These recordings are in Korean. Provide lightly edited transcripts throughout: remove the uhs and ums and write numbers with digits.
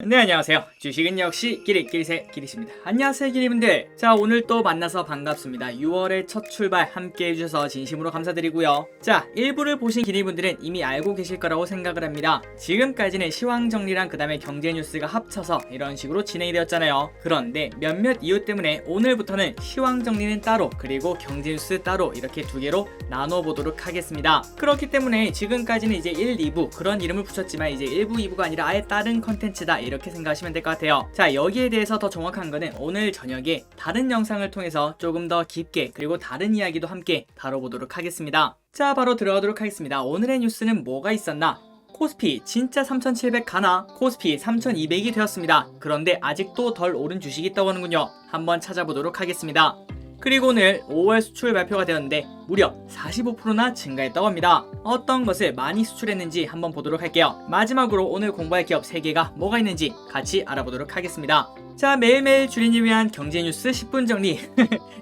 네, 안녕하세요. 주식은 역시 기리기리세 기리십니다. 안녕하세요, 기리분들. 자, 오늘 또 만나서 반갑습니다. 6월의 첫 출발 함께 해주셔서 진심으로 감사드리고요. 자, 1부를 보신 기리분들은 이미 알고 계실 거라고 생각을 합니다. 지금까지는 시황정리랑 그 다음에 경제뉴스가 합쳐서 이런 식으로 진행이 되었잖아요. 그런데 몇몇 이유 때문에 오늘부터는 시황정리는 따로 그리고 경제뉴스 따로 이렇게 두 개로 나눠보도록 하겠습니다. 그렇기 때문에 지금까지는 이제 1, 2부 그런 이름을 붙였지만 이제 1부, 2부가 아니라 아예 다른 컨텐츠다 이렇게 생각하시면 될 것 같아요. 자, 여기에 대해서 더 정확한 거는 오늘 저녁에 다른 영상을 통해서 조금 더 깊게 그리고 다른 이야기도 함께 다뤄보도록 하겠습니다. 자, 바로 들어가도록 하겠습니다. 오늘의 뉴스는 뭐가 있었나? 코스피 진짜 3700 가나? 코스피 3200이 되었습니다. 그런데 아직도 덜 오른 주식이 있다고 하는군요. 한번 찾아보도록 하겠습니다. 그리고 오늘 5월 수출 발표가 되었는데 무려 45%나 증가했다고 합니다. 어떤 것을 많이 수출했는지 한번 보도록 할게요. 마지막으로 오늘 공부할 기업 3개가 뭐가 있는지 같이 알아보도록 하겠습니다. 자, 매일매일 주린이 위한 경제뉴스 10분 정리.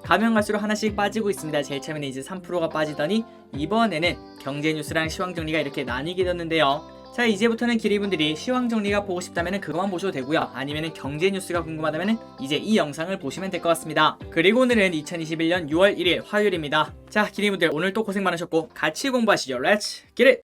가면 갈수록 하나씩 빠지고 있습니다. 제일 처음에는 이제 3%가 빠지더니 이번에는 경제뉴스랑 시황정리가 이렇게 나뉘게 됐는데요. 자, 이제부터는 기리분들이 시황정리가 보고 싶다면 그거만 보셔도 되고요. 아니면 경제뉴스가 궁금하다면 이제 이 영상을 보시면 될 것 같습니다. 그리고 오늘은 2021년 6월 1일 화요일입니다. 자, 기리분들 오늘 또 고생 많으셨고 같이 공부하시죠. Let's get it!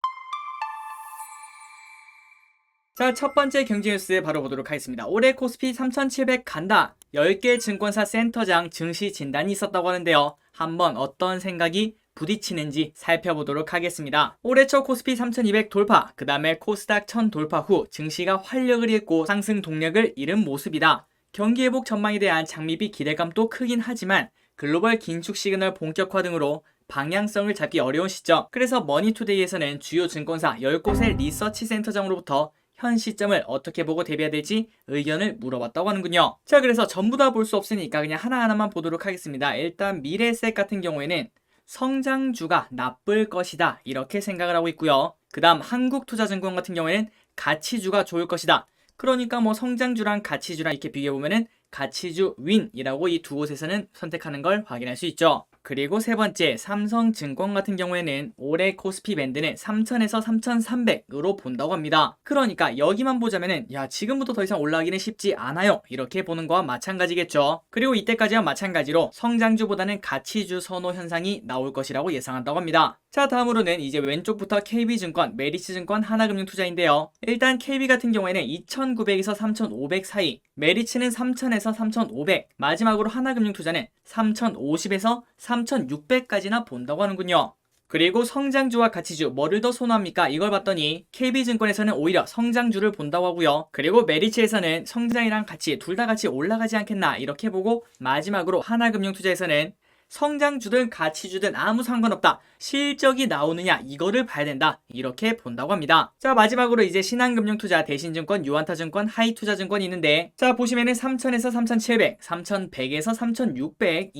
자, 첫 번째 경제뉴스 바로 보도록 하겠습니다. 올해 코스피 3700 간다. 10개 증권사 센터장 증시 진단이 있었다고 하는데요. 한번 어떤 생각이 부딪히는지 살펴보도록 하겠습니다. 올해 초 코스피 3200 돌파, 그 다음에 코스닥 1000 돌파 후 증시가 활력을 잃고 상승 동력을 잃은 모습이다. 경기 회복 전망에 대한 장밋빛 기대감도 크긴 하지만 글로벌 긴축 시그널 본격화 등으로 방향성을 잡기 어려운 시점. 그래서 머니투데이에서는 주요 증권사 10곳의 리서치 센터장으로부터 현 시점을 어떻게 보고 대비해야 될지 의견을 물어봤다고 하는군요. 자, 그래서 전부 다 볼 수 없으니까 그냥 하나하나만 보도록 하겠습니다. 일단 미래셋 같은 경우에는 성장주가 나쁠 것이다 이렇게 생각을 하고 있고요. 그 다음 한국투자증권 같은 경우에는 가치주가 좋을 것이다. 그러니까 뭐 성장주랑 가치주랑 이렇게 비교해보면은 가치주 윈이라고 이 두 곳에서는 선택하는 걸 확인할 수 있죠. 그리고 세 번째 삼성증권 같은 경우에는 올해 코스피 밴드는 3000에서 3300으로 본다고 합니다. 그러니까 여기만 보자면은 야, 지금부터 더 이상 올라가기는 쉽지 않아요 이렇게 보는 거와 마찬가지겠죠. 그리고 이때까지와 마찬가지로 성장주보다는 가치주 선호 현상이 나올 것이라고 예상한다고 합니다. 자, 다음으로는 이제 왼쪽부터 KB증권, 메리츠증권, 하나금융투자인데요. 일단 KB 같은 경우에는 2900에서 3500 사이, 메리츠는 3000에서 3500, 마지막으로 하나금융투자는 3050에서 3600까지나 본다고 하는군요. 그리고 성장주와 가치주 뭐를 더 선호합니까? 이걸 봤더니 KB증권에서는 오히려 성장주를 본다고 하고요. 그리고 메리츠에서는 성장이랑 가치 둘 다 같이 올라가지 않겠나 이렇게 보고, 마지막으로 하나금융투자에서는 성장주든 가치주든 아무 상관없다. 실적이 나오느냐 이거를 봐야 된다. 이렇게 본다고 합니다. 자, 마지막으로 이제 신한금융투자, 대신증권, 유한타증권, 하이투자증권이 있는데, 자, 보시면은 3000에서 3700, 3100에서 3600,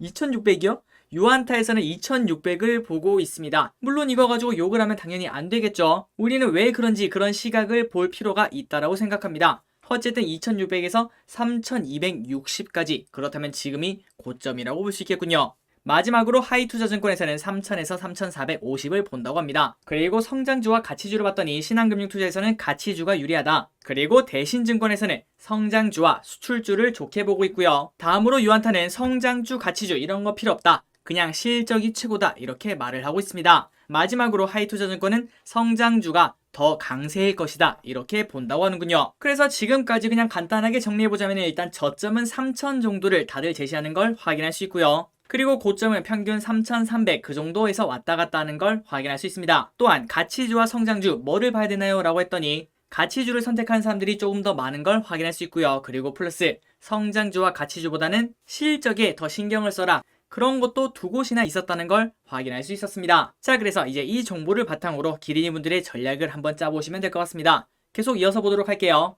2600이요? 유한타에서는 2600을 보고 있습니다. 물론 이거 가지고 욕을 하면 당연히 안 되겠죠. 우리는 왜 그런지 그런 시각을 볼 필요가 있다라고 생각합니다. 어쨌든 2600에서 3260까지, 그렇다면 지금이 고점이라고 볼 수 있겠군요. 마지막으로 하이투자증권에서는 3000에서 3450을 본다고 합니다. 그리고 성장주와 가치주를 봤더니 신한금융투자에서는 가치주가 유리하다. 그리고 대신증권에서는 성장주와 수출주를 좋게 보고 있고요. 다음으로 유한타는 성장주, 가치주 이런 거 필요 없다. 그냥 실적이 최고다 이렇게 말을 하고 있습니다. 마지막으로 하이투자증권은 성장주가 더 강세일 것이다 이렇게 본다고 하는군요. 그래서 지금까지 그냥 간단하게 정리해보자면 일단 저점은 3000 정도를 다들 제시하는 걸 확인할 수 있고요. 그리고 고점은 평균 3300 그 정도에서 왔다 갔다 하는 걸 확인할 수 있습니다. 또한 가치주와 성장주 뭐를 봐야 되나요? 라고 했더니 가치주를 선택한 사람들이 조금 더 많은 걸 확인할 수 있고요. 그리고 플러스 성장주와 가치주보다는 실적에 더 신경을 써라, 그런 것도 두 곳이나 있었다는 걸 확인할 수 있었습니다. 자, 그래서 이제 이 정보를 바탕으로 기린이 분들의 전략을 한번 짜보시면 될 것 같습니다. 계속 이어서 보도록 할게요.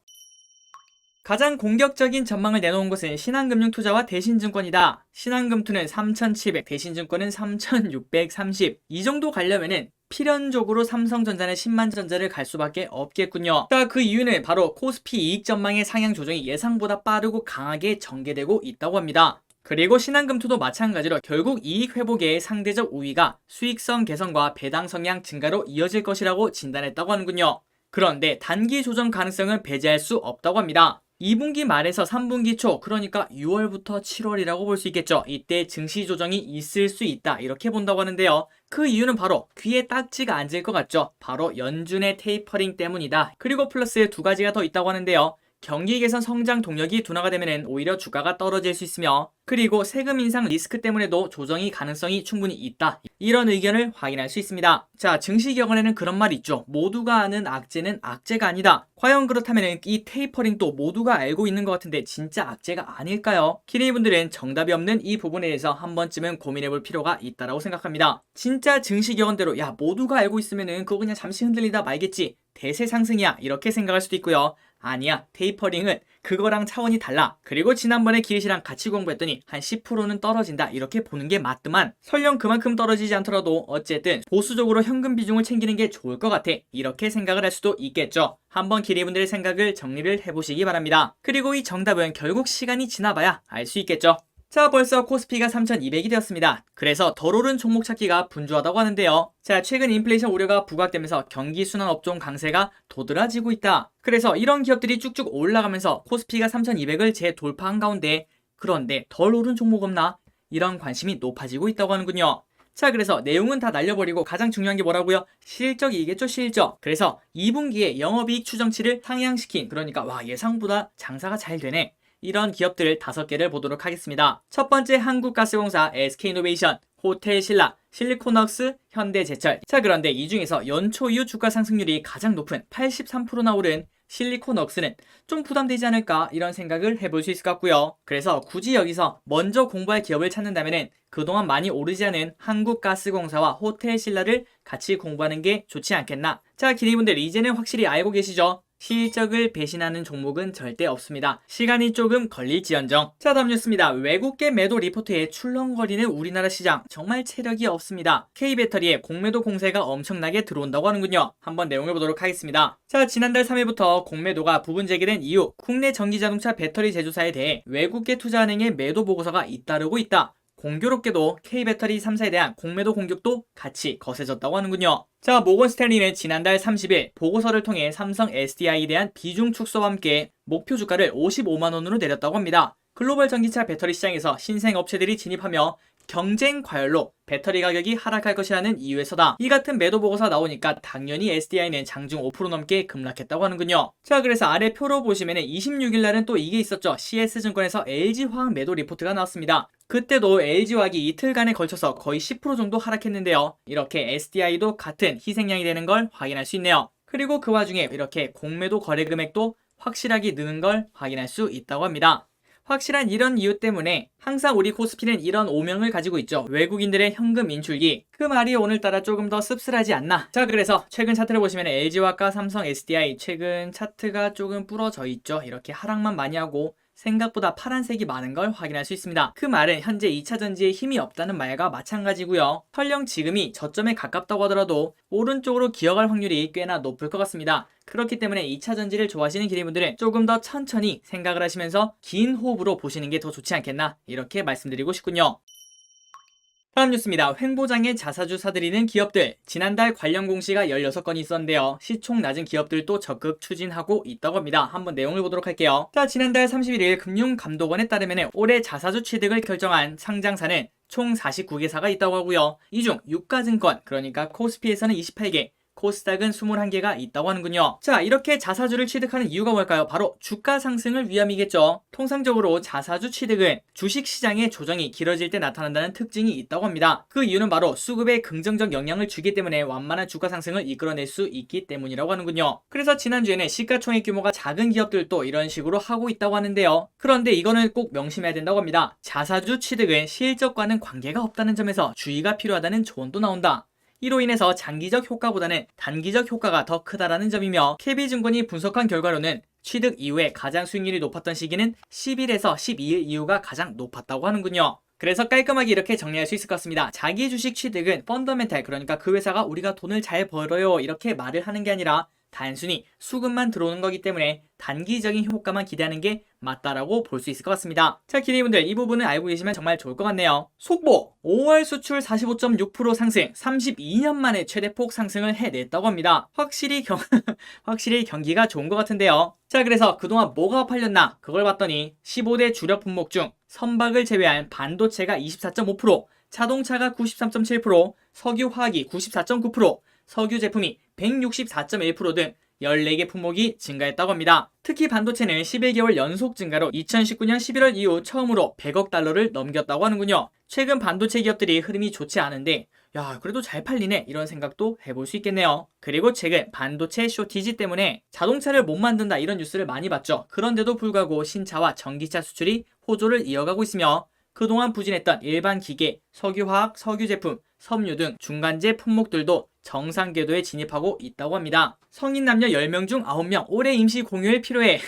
가장 공격적인 전망을 내놓은 것은 신한금융투자와 대신증권이다. 신한금투는 3700, 대신증권은 3630. 이 정도 가려면은 필연적으로 삼성전자는 10만전자를 갈 수밖에 없겠군요. 자, 그 이유는 바로 코스피 이익 전망의 상향 조정이 예상보다 빠르고 강하게 전개되고 있다고 합니다. 그리고 신한금투도 마찬가지로 결국 이익 회복의 상대적 우위가 수익성 개선과 배당 성향 증가로 이어질 것이라고 진단했다고 하는군요. 그런데 단기 조정 가능성은 배제할 수 없다고 합니다. 2분기 말에서 3분기 초, 그러니까 6월부터 7월이라고 볼 수 있겠죠. 이때 증시 조정이 있을 수 있다, 이렇게 본다고 하는데요. 그 이유는 바로 귀에 딱지가 앉을 것 같죠. 바로 연준의 테이퍼링 때문이다. 그리고 플러스 두 가지가 더 있다고 하는데요. 경기 개선 성장 동력이 둔화가 되면 오히려 주가가 떨어질 수 있으며, 그리고 세금 인상 리스크 때문에도 조정이 가능성이 충분히 있다, 이런 의견을 확인할 수 있습니다. 자, 증시격언에는 그런 말이 있죠. 모두가 아는 악재는 악재가 아니다. 과연 그렇다면 이 테이퍼링도 모두가 알고 있는 것 같은데 진짜 악재가 아닐까요? 키니분들은 정답이 없는 이 부분에 대해서 한 번쯤은 고민해볼 필요가 있다고 생각합니다. 진짜 증시격언대로 야, 모두가 알고 있으면은 그거 그냥 잠시 흔들리다 말겠지, 대세 상승이야, 이렇게 생각할 수도 있고요. 아니야, 테이퍼링은 그거랑 차원이 달라. 그리고 지난번에 기릿이랑 같이 공부했더니 한 10%는 떨어진다, 이렇게 보는 게 맞더만, 설령 그만큼 떨어지지 않더라도 어쨌든 보수적으로 현금 비중을 챙기는 게 좋을 것 같아, 이렇게 생각을 할 수도 있겠죠. 한번 기리분들의 생각을 정리를 해보시기 바랍니다. 그리고 이 정답은 결국 시간이 지나봐야 알 수 있겠죠. 자, 벌써 코스피가 3,200이 되었습니다. 그래서 덜 오른 종목 찾기가 분주하다고 하는데요. 자, 최근 인플레이션 우려가 부각되면서 경기 순환 업종 강세가 도드라지고 있다. 그래서 이런 기업들이 쭉쭉 올라가면서 코스피가 3,200을 재돌파한 가운데, 그런데 덜 오른 종목 없나? 이런 관심이 높아지고 있다고 하는군요. 자, 그래서 내용은 다 날려버리고 가장 중요한 게 뭐라고요? 실적이겠죠, 실적. 그래서 2분기에 영업이익 추정치를 상향시킨, 그러니까 와, 예상보다 장사가 잘 되네, 이런 기업들 5개를 보도록 하겠습니다. 첫 번째, 한국가스공사, SK이노베이션, 호텔신라, 실리콘웍스, 현대제철. 자, 그런데 이 중에서 연초 이후 주가 상승률이 가장 높은 83%나 오른 실리콘웍스는 좀 부담되지 않을까, 이런 생각을 해볼 수 있을 것 같고요. 그래서 굳이 여기서 먼저 공부할 기업을 찾는다면 그동안 많이 오르지 않은 한국가스공사와 호텔신라를 같이 공부하는 게 좋지 않겠나. 자, 기니분들 이제는 확실히 알고 계시죠? 실적을 배신하는 종목은 절대 없습니다. 시간이 조금 걸릴지언정. 자, 다음 뉴스입니다. 외국계 매도 리포트에 출렁거리는 우리나라 시장, 정말 체력이 없습니다. K배터리에 공매도 공세가 엄청나게 들어온다고 하는군요. 한번 내용을 보도록 하겠습니다. 자, 지난달 3일부터 공매도가 부분 제기된 이후 국내 전기자동차 배터리 제조사에 대해 외국계 투자은행의 매도 보고서가 잇따르고 있다. 공교롭게도 K배터리 3사에 대한 공매도 공격도 같이 거세졌다고 하는군요. 자, 모건스탠리는 지난달 30일 보고서를 통해 삼성 SDI에 대한 비중 축소와 함께 목표 주가를 55만원으로 내렸다고 합니다. 글로벌 전기차 배터리 시장에서 신생 업체들이 진입하며 경쟁 과열로 배터리 가격이 하락할 것이라는 이유에서다. 이 같은 매도 보고서가 나오니까 당연히 SDI는 장중 5% 넘게 급락했다고 하는군요. 자, 그래서 아래 표로 보시면 26일 날은 또 이게 있었죠. CS증권에서 LG화학 매도 리포트가 나왔습니다. 그때도 LG화학이 이틀간에 걸쳐서 거의 10% 정도 하락했는데요. 이렇게 SDI도 같은 희생양이 되는 걸 확인할 수 있네요. 그리고 그 와중에 이렇게 공매도 거래 금액도 확실하게 느는 걸 확인할 수 있다고 합니다. 확실한 이런 이유 때문에 항상 우리 코스피는 이런 오명을 가지고 있죠. 외국인들의 현금 인출기. 그 말이 오늘따라 조금 더 씁쓸하지 않나. 자, 그래서 최근 차트를 보시면 LG화학과 삼성 SDI 최근 차트가 조금 부러져 있죠. 이렇게 하락만 많이 하고 생각보다 파란색이 많은 걸 확인할 수 있습니다. 그 말은 현재 2차전지에 힘이 없다는 말과 마찬가지고요. 설령 지금이 저점에 가깝다고 하더라도 오른쪽으로 기어갈 확률이 꽤나 높을 것 같습니다. 그렇기 때문에 2차전지를 좋아하시는 기리분들은 조금 더 천천히 생각을 하시면서 긴 호흡으로 보시는 게 더 좋지 않겠나, 이렇게 말씀드리고 싶군요. 다음 뉴스입니다. 횡보장에 자사주 사들이는 기업들. 지난달 관련 공시가 16건이 있었는데요. 시총 낮은 기업들도 적극 추진하고 있다고 합니다. 한번 내용을 보도록 할게요. 자, 지난달 31일 금융감독원에 따르면 올해 자사주 취득을 결정한 상장사는 총 49개사가 있다고 하고요. 이 중 유가증권, 그러니까 코스피에서는 28개, 코스닥은 21개가 있다고 하는군요. 자, 이렇게 자사주를 취득하는 이유가 뭘까요? 바로 주가 상승을 위함이겠죠. 통상적으로 자사주 취득은 주식시장의 조정이 길어질 때 나타난다는 특징이 있다고 합니다. 그 이유는 바로 수급에 긍정적 영향을 주기 때문에 완만한 주가 상승을 이끌어낼 수 있기 때문이라고 하는군요. 그래서 지난주에는 시가총액 규모가 작은 기업들도 이런 식으로 하고 있다고 하는데요. 그런데 이거는 꼭 명심해야 된다고 합니다. 자사주 취득은 실적과는 관계가 없다는 점에서 주의가 필요하다는 조언도 나온다. 이로 인해서 장기적 효과보다는 단기적 효과가 더 크다라는 점이며, KB증권이 분석한 결과로는 취득 이후에 가장 수익률이 높았던 시기는 10일에서 12일 이후가 가장 높았다고 하는군요. 그래서 깔끔하게 이렇게 정리할 수 있을 것 같습니다. 자기 주식 취득은 펀더멘탈, 그러니까 그 회사가 우리가 돈을 잘 벌어요, 이렇게 말을 하는 게 아니라 단순히 수급만 들어오는 거기 때문에 단기적인 효과만 기대하는 게 맞다라고 볼 수 있을 것 같습니다. 자, 기대분들 이 부분을 알고 계시면 정말 좋을 것 같네요. 속보! 5월 수출 45.6% 상승, 32년 만에 최대폭 상승을 해냈다고 합니다. 확실히 경기가 좋은 것 같은데요. 자, 그래서 그동안 뭐가 팔렸나 그걸 봤더니 15대 주력 품목 중 선박을 제외한 반도체가 24.5%, 자동차가 93.7%, 석유화학이 94.9%, 석유 제품이 164.1% 등 14개 품목이 증가했다고 합니다. 특히 반도체는 11개월 연속 증가로 2019년 11월 이후 처음으로 100억 달러를 넘겼다고 하는군요. 최근 반도체 기업들이 흐름이 좋지 않은데 야, 그래도 잘 팔리네 이런 생각도 해볼 수 있겠네요. 그리고 최근 반도체 쇼티지 때문에 자동차를 못 만든다 이런 뉴스를 많이 봤죠. 그런데도 불구하고 신차와 전기차 수출이 호조를 이어가고 있으며 그동안 부진했던 일반 기계, 석유화학, 석유제품, 섬유 등 중간재 품목들도 정상 궤도에 진입하고 있다고 합니다. 성인 남녀 10명 중 9명 올해 임시 공휴일 필요해.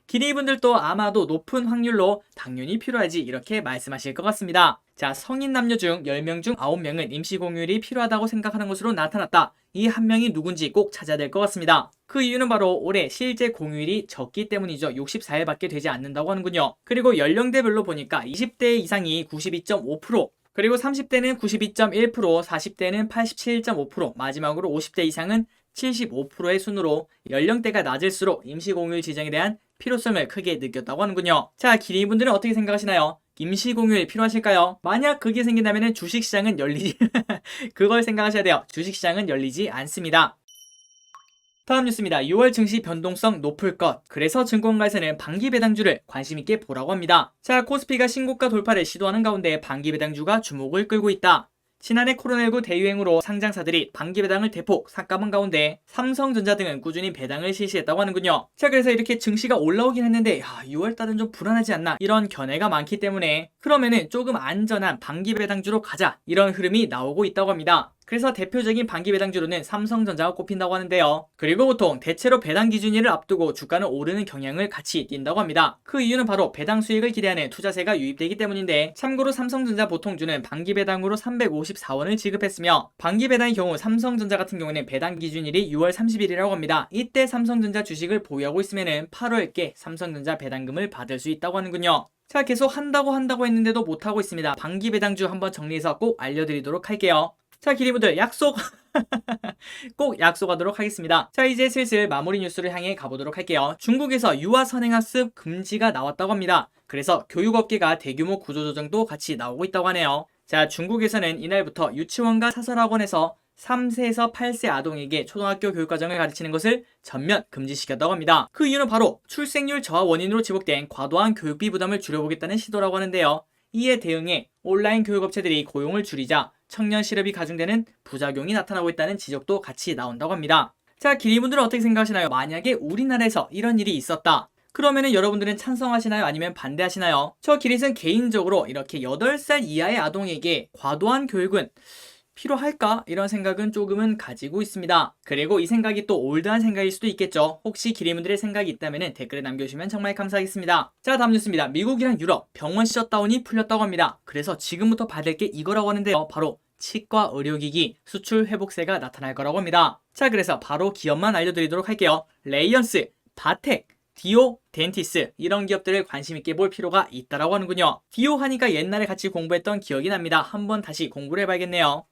기리분들도 아마도 높은 확률로 당연히 필요하지 이렇게 말씀하실 것 같습니다. 자, 성인 남녀 중 10명 중 9명은 임시 공휴일이 필요하다고 생각하는 것으로 나타났다. 이 한 명이 누군지 꼭 찾아야 될 것 같습니다. 그 이유는 바로 올해 실제 공휴일이 적기 때문이죠. 64일밖에 되지 않는다고 하는군요. 그리고 연령대별로 보니까 20대 이상이 92.5%, 그리고 30대는 92.1%, 40대는 87.5%, 마지막으로 50대 이상은 75%의 순으로 연령대가 낮을수록 임시공휴일 지정에 대한 필요성을 크게 느꼈다고 하는군요. 자, 기리분들은 어떻게 생각하시나요? 임시공휴일 필요하실까요? 만약 그게 생긴다면 주식시장은 열리지 그걸 생각하셔야 돼요. 주식시장은 열리지 않습니다. 다음 뉴스입니다. 6월 증시 변동성 높을 것. 그래서 증권가에서는 반기 배당주를 관심있게 보라고 합니다. 자, 코스피가 신고가 돌파를 시도하는 가운데 반기 배당주가 주목을 끌고 있다. 지난해 코로나19 대유행으로 상장사들이 반기 배당을 대폭 삭감한 가운데 삼성전자 등은 꾸준히 배당을 실시했다고 하는군요. 자, 그래서 이렇게 증시가 올라오긴 했는데 6월달은 좀 불안하지 않나 이런 견해가 많기 때문에 그러면은 조금 안전한 반기 배당주로 가자 이런 흐름이 나오고 있다고 합니다. 그래서 대표적인 반기 배당주로는 삼성전자가 꼽힌다고 하는데요. 그리고 보통 대체로 배당 기준일을 앞두고 주가는 오르는 경향을 같이 띈다고 합니다. 그 이유는 바로 배당 수익을 기대하는 투자세가 유입되기 때문인데 참고로 삼성전자 보통주는 반기 배당으로 354원을 지급했으며 반기 배당의 경우 삼성전자 같은 경우는 배당 기준일이 6월 30일이라고 합니다. 이때 삼성전자 주식을 보유하고 있으면 8월께 삼성전자 배당금을 받을 수 있다고 하는군요. 자, 계속 한다고 했는데도 못하고 있습니다. 반기 배당주 한번 정리해서 꼭 알려드리도록 할게요. 자, 기리분들 약속 꼭 약속하도록 하겠습니다. 자, 이제 슬슬 마무리 뉴스를 향해 가보도록 할게요. 중국에서 유아 선행학습 금지가 나왔다고 합니다. 그래서 교육업계가 대규모 구조조정도 같이 나오고 있다고 하네요. 자, 중국에서는 이날부터 유치원과 사설학원에서 3세에서 8세 아동에게 초등학교 교육과정을 가르치는 것을 전면 금지시켰다고 합니다. 그 이유는 바로 출생률 저하 원인으로 지목된 과도한 교육비 부담을 줄여보겠다는 시도라고 하는데요. 이에 대응해 온라인 교육업체들이 고용을 줄이자 청년 실업이 가중되는 부작용이 나타나고 있다는 지적도 같이 나온다고 합니다. 자, 기리분들은 어떻게 생각하시나요? 만약에 우리나라에서 이런 일이 있었다. 그러면은 여러분들은 찬성하시나요? 아니면 반대하시나요? 저 기릿은 개인적으로 이렇게 8살 이하의 아동에게 과도한 교육은 필요할까? 이런 생각은 조금은 가지고 있습니다. 그리고 이 생각이 또 올드한 생각일 수도 있겠죠. 혹시 기리분들의 생각이 있다면 댓글에 남겨주시면 정말 감사하겠습니다. 자, 다음 뉴스입니다. 미국이랑 유럽 병원 셧다운이 풀렸다고 합니다. 그래서 지금부터 받을 게 이거라고 하는데요. 바로 치과 의료기기 수출 회복세가 나타날 거라고 합니다. 자, 그래서 바로 기업만 알려드리도록 할게요. 레이언스, 바텍, 디오, 덴티스 이런 기업들을 관심있게 볼 필요가 있다라고 하는군요. 디오 하니까 옛날에 같이 공부했던 기억이 납니다. 한번 다시 공부를 해봐야겠네요.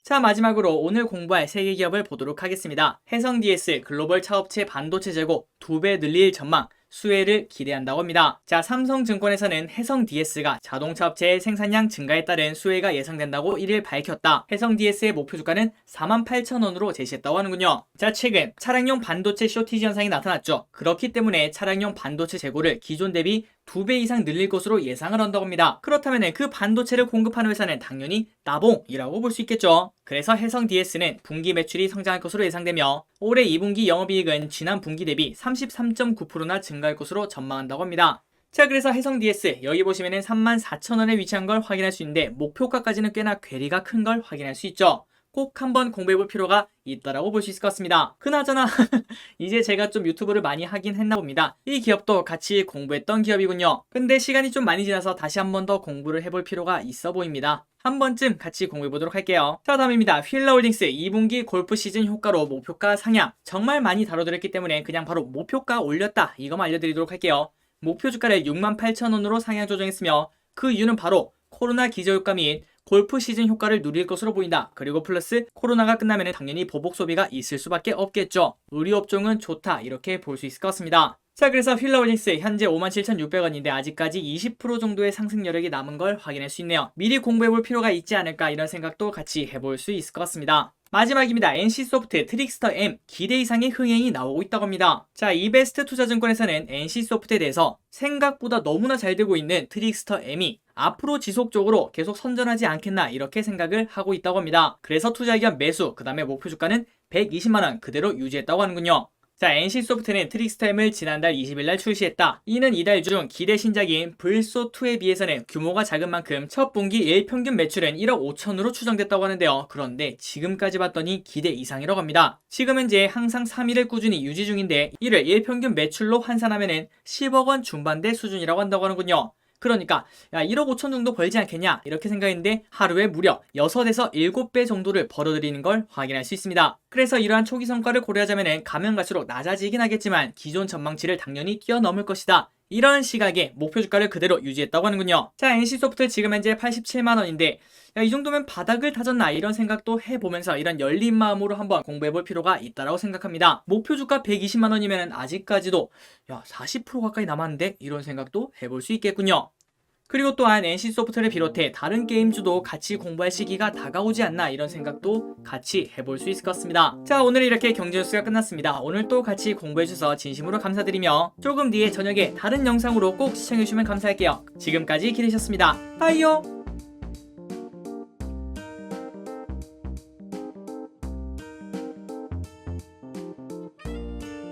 자, 마지막으로 오늘 공부할 3개 기업을 보도록 하겠습니다. 해성DS 글로벌 차업체 반도체 재고 2배 늘릴 전망, 수혜를 기대한다고 합니다. 자, 삼성증권에서는 해성DS가 자동차 업체의 생산량 증가에 따른 수혜가 예상된다고 1일 밝혔다. 해성DS의 목표 주가는 48,000원으로 제시했다고 하는군요. 자, 최근 차량용 반도체 쇼티지 현상이 나타났죠. 그렇기 때문에 차량용 반도체 재고를 기존 대비 2배 이상 늘릴 것으로 예상을 한다고 합니다. 그렇다면 그 반도체를 공급하는 회사는 당연히 나봉이라고 볼 수 있겠죠. 그래서 해성DS는 분기 매출이 성장할 것으로 예상되며 올해 2분기 영업이익은 지난 분기 대비 33.9%나 증가할 것으로 전망한다고 합니다. 자, 그래서 해성DS 여기 보시면은 34,000원에 위치한 걸 확인할 수 있는데 목표가까지는 꽤나 괴리가 큰 걸 확인할 수 있죠. 꼭 한번 공부해볼 필요가 있다라고 볼 수 있을 것 같습니다. 그나저나 이제 제가 좀 유튜브를 많이 하긴 했나 봅니다. 이 기업도 같이 공부했던 기업이군요. 근데 시간이 좀 많이 지나서 다시 한 번 더 공부를 해볼 필요가 있어 보입니다. 한 번쯤 같이 공부해보도록 할게요. 자, 다음입니다. 휠러홀딩스 2분기 골프 시즌 효과로 목표가 상향. 정말 많이 다뤄드렸기 때문에 그냥 바로 목표가 올렸다, 이거만 알려드리도록 할게요. 목표 주가를 68,000원으로 상향 조정했으며 그 이유는 바로 코로나 기저효과 및 골프 시즌 효과를 누릴 것으로 보인다. 그리고 플러스 코로나가 끝나면 당연히 보복 소비가 있을 수밖에 없겠죠. 의료업종은 좋다, 이렇게 볼 수 있을 것 같습니다. 자, 그래서 휠러홀딩스 현재 57,600원인데 아직까지 20% 정도의 상승 여력이 남은 걸 확인할 수 있네요. 미리 공부해볼 필요가 있지 않을까, 이런 생각도 같이 해볼 수 있을 것 같습니다. 마지막입니다. NC소프트 트릭스터 M 기대 이상의 흥행이 나오고 있다고 합니다. 자, 이베스트 투자증권에서는 NC소프트에 대해서 생각보다 너무나 잘 되고 있는 트릭스터 M이 앞으로 지속적으로 계속 선전하지 않겠나, 이렇게 생각을 하고 있다고 합니다. 그래서 투자 의견 매수, 그 다음에 목표 주가는 120만원 그대로 유지했다고 하는군요. 자, NC소프트는 트릭스터 M을 지난달 20일날 출시했다. 이는 이달 중 기대 신작인 불소2에 비해서는 규모가 작은 만큼 첫 분기 일평균 매출은 1억 5천으로 추정됐다고 하는데요. 그런데 지금까지 봤더니 기대 이상이라고 합니다. 지금 현재 항상 3일을 꾸준히 유지 중인데 이를 일평균 매출로 환산하면 10억 원 중반대 수준이라고 한다고 하는군요. 그러니까 야, 1억 5천 정도 벌지 않겠냐, 이렇게 생각했는데 하루에 무려 6에서 7배 정도를 벌어들이는 걸 확인할 수 있습니다. 그래서 이러한 초기 성과를 고려하자면 가면 갈수록 낮아지긴 하겠지만 기존 전망치를 당연히 뛰어넘을 것이다, 이런 시각에 목표 주가를 그대로 유지했다고 하는군요. 자, NC소프트 지금 현재 87만원인데 이 정도면 바닥을 다졌나, 이런 생각도 해보면서 이런 열린 마음으로 한번 공부해볼 필요가 있다고 생각합니다. 목표 주가 120만원이면 아직까지도 40% 가까이 남았는데, 이런 생각도 해볼 수 있겠군요. 그리고 또한 NC소프트를 비롯해 다른 게임주도 같이 공부할 시기가 다가오지 않나, 이런 생각도 같이 해볼 수 있을 것 같습니다. 자, 오늘 이렇게 경제뉴스가 끝났습니다. 오늘 또 같이 공부해주셔서 진심으로 감사드리며 조금 뒤에 저녁에 다른 영상으로 꼭 시청해주시면 감사할게요. 지금까지 기대셨습니다. 빠이요.